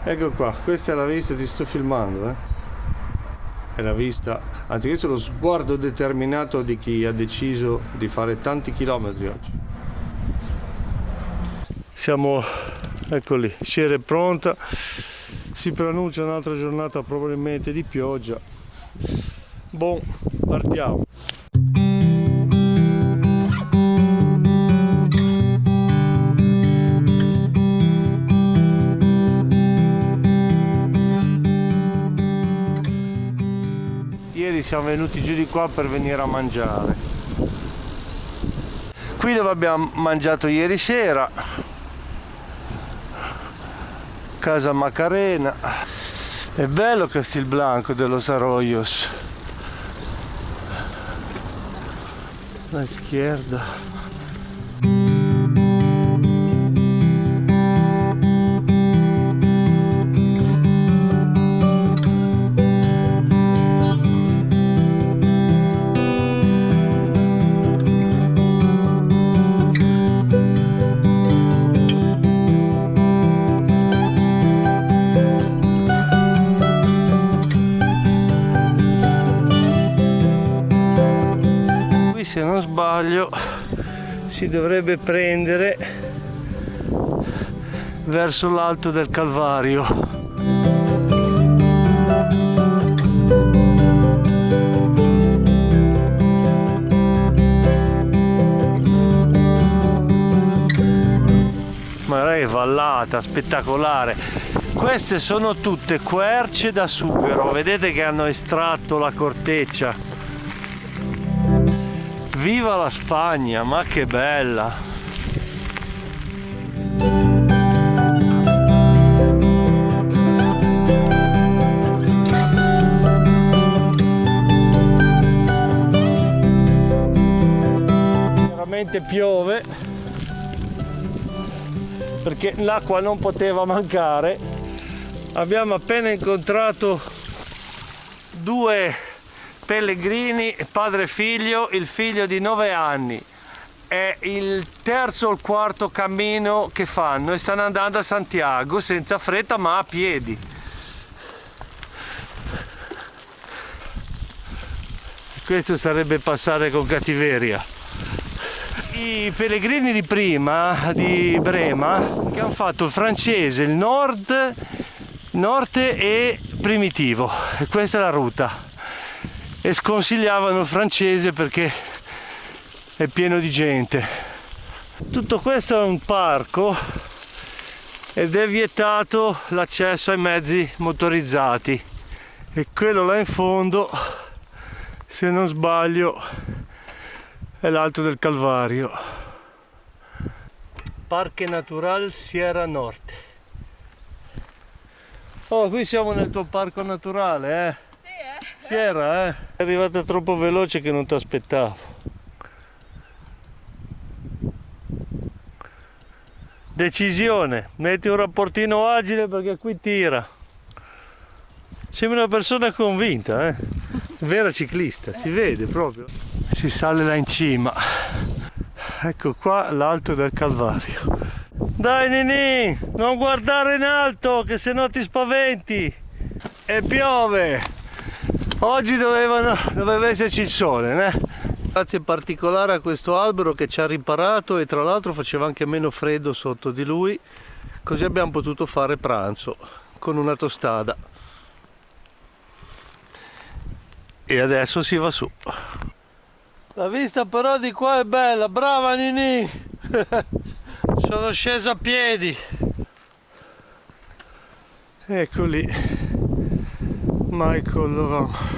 Ecco qua, questa è la vista, ti sto filmando, È la vista, anzi questo è lo sguardo determinato di chi ha deciso di fare tanti chilometri oggi. Siamo, ecco lì, sciera è pronta, si preannuncia un'altra giornata probabilmente di pioggia. Boh, partiamo. Ieri siamo venuti giù di qua per venire a mangiare. Qui dove abbiamo mangiato ieri sera, Casa Macarena. È bello Castilblanco de los Arroyos. La izquierda. Se non sbaglio si dovrebbe prendere verso l'Alto del Calvario. Ma è vallata spettacolare. Queste sono tutte querce da sughero, vedete che hanno estratto la corteccia. Viva la Spagna, ma che bella! Veramente piove, perché l'acqua non poteva mancare. Abbiamo appena incontrato due pellegrini, padre e figlio, il figlio di 9 anni. È il terzo o il quarto cammino che fanno e stanno andando a Santiago senza fretta ma a piedi. Questo sarebbe passare con cattiveria. I pellegrini di prima, di Brema, che hanno fatto il francese, il nord, norte e primitivo. E questa è la ruta. E sconsigliavano il francese perché è pieno di gente. Tutto questo è un parco ed è vietato l'accesso ai mezzi motorizzati, e quello là in fondo, se non sbaglio, è l'Alto del Calvario. Parque Natural Sierra Norte. Oh, qui siamo nel tuo parco naturale, Sierra, È arrivata troppo veloce che non ti aspettavo. Decisione, metti un rapportino agile perché qui tira. Sembra una persona convinta, Vera ciclista, si vede proprio. Si sale là in cima. Ecco qua l'Alto del Calvario. Dai Nini, non guardare in alto che sennò ti spaventi. E piove. Oggi doveva esserci il sole, Grazie particolare a questo albero che ci ha riparato, e tra l'altro faceva anche meno freddo sotto di lui, così abbiamo potuto fare pranzo con una tostada. E adesso si va su. La vista però di qua è bella, brava Nini! Sono sceso a piedi. Ecco lì. Michael Laurent.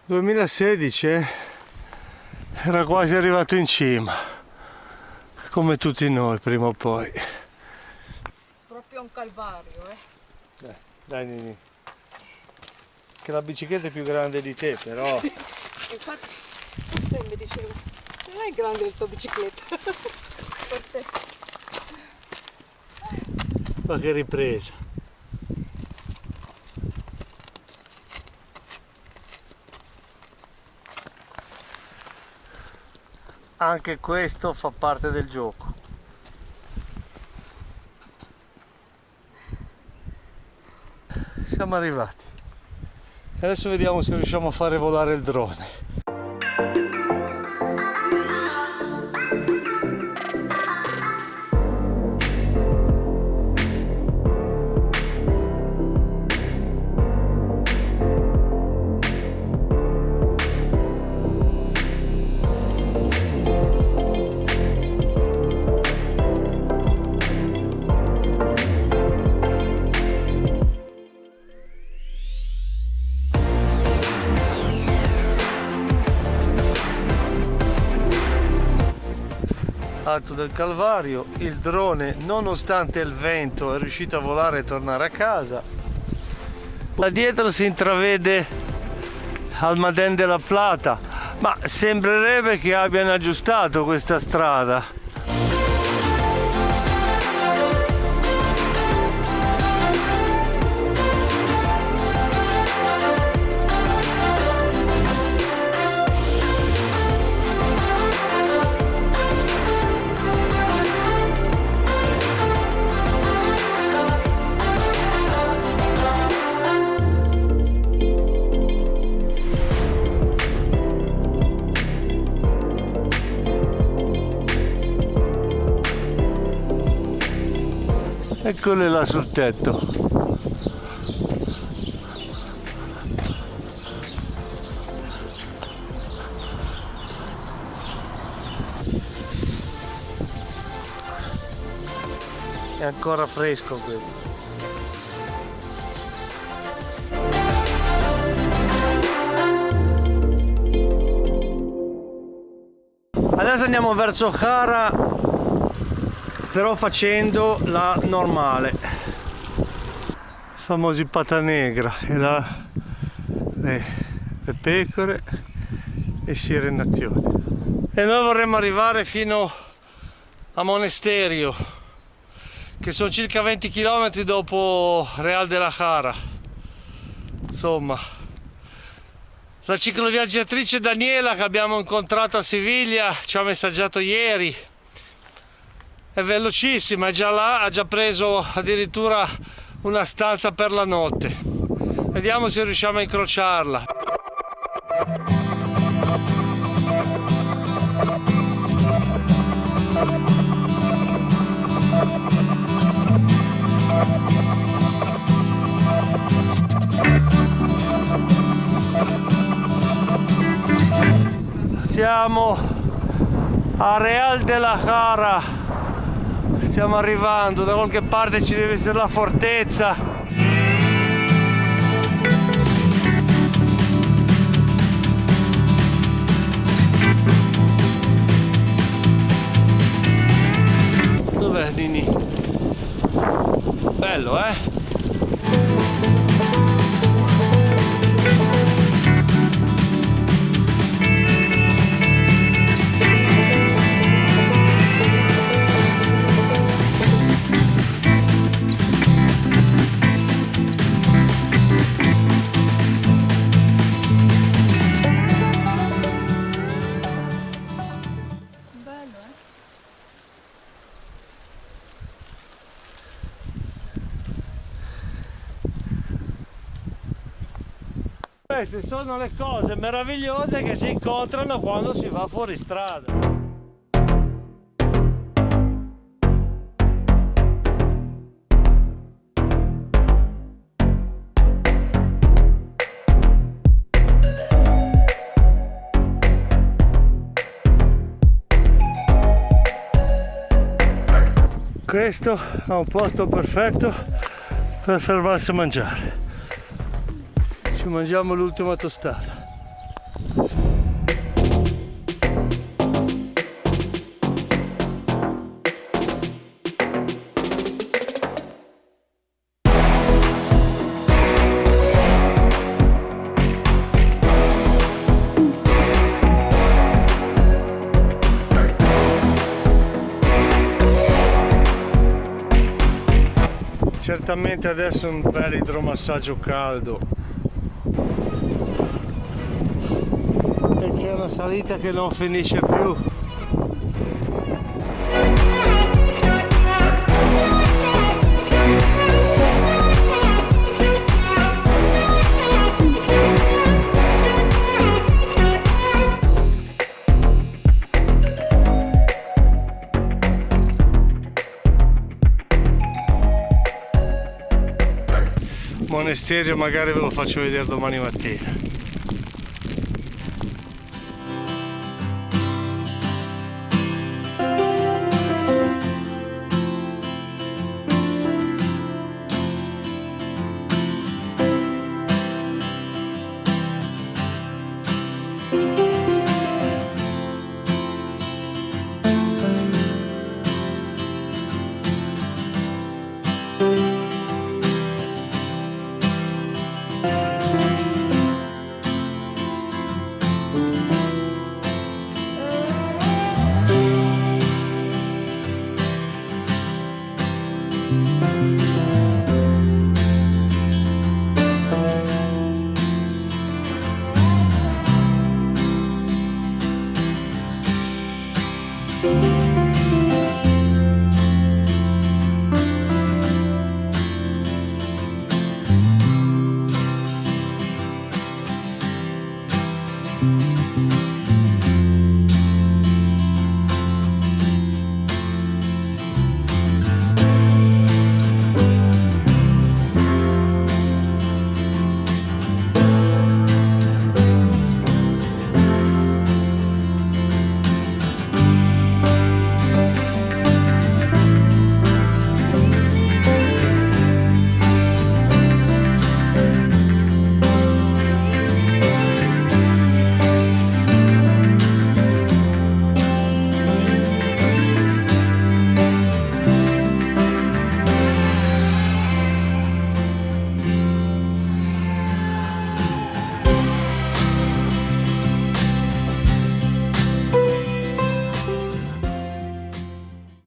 2016, era quasi arrivato in cima, come tutti noi prima o poi. Proprio un calvario, Dai Nini, che la bicicletta è più grande di te, però. Infatti Gusten mi diceva, non è grande la tua bicicletta. Per te. Ma che ripresa. Anche questo fa parte del gioco. Siamo arrivati. Adesso vediamo se riusciamo a fare volare il drone. Alto del Calvario, il drone nonostante il vento è riuscito a volare e tornare a casa. Da dietro si intravede Almadén de la Plata, ma sembrerebbe che abbiano aggiustato questa strada. Eccole là sul tetto. È ancora fresco questo. Adesso andiamo verso Jara, però facendo la normale. I famosi pata negra e là le pecore e Cirenazione. E noi vorremmo arrivare fino a Monesterio, che sono circa 20 km dopo Real de la Jara. Insomma, la cicloviaggiatrice Daniela, che abbiamo incontrato a Siviglia, ci ha messaggiato ieri. È velocissima, è già là, ha già preso addirittura una stanza per la notte. Vediamo se riusciamo a incrociarla. Siamo a Real de la Jara, stiamo arrivando, da qualche parte ci deve essere la fortezza. Dov'è Nini? Bello, eh? Queste sono le cose meravigliose che si incontrano quando si va fuori strada. Questo è un posto perfetto per fermarsi a mangiare. Ci mangiamo l'ultima tostata. Certamente adesso un bel idromassaggio caldo. E c'è una salita che non finisce più. monastero magari ve lo faccio vedere domani mattina.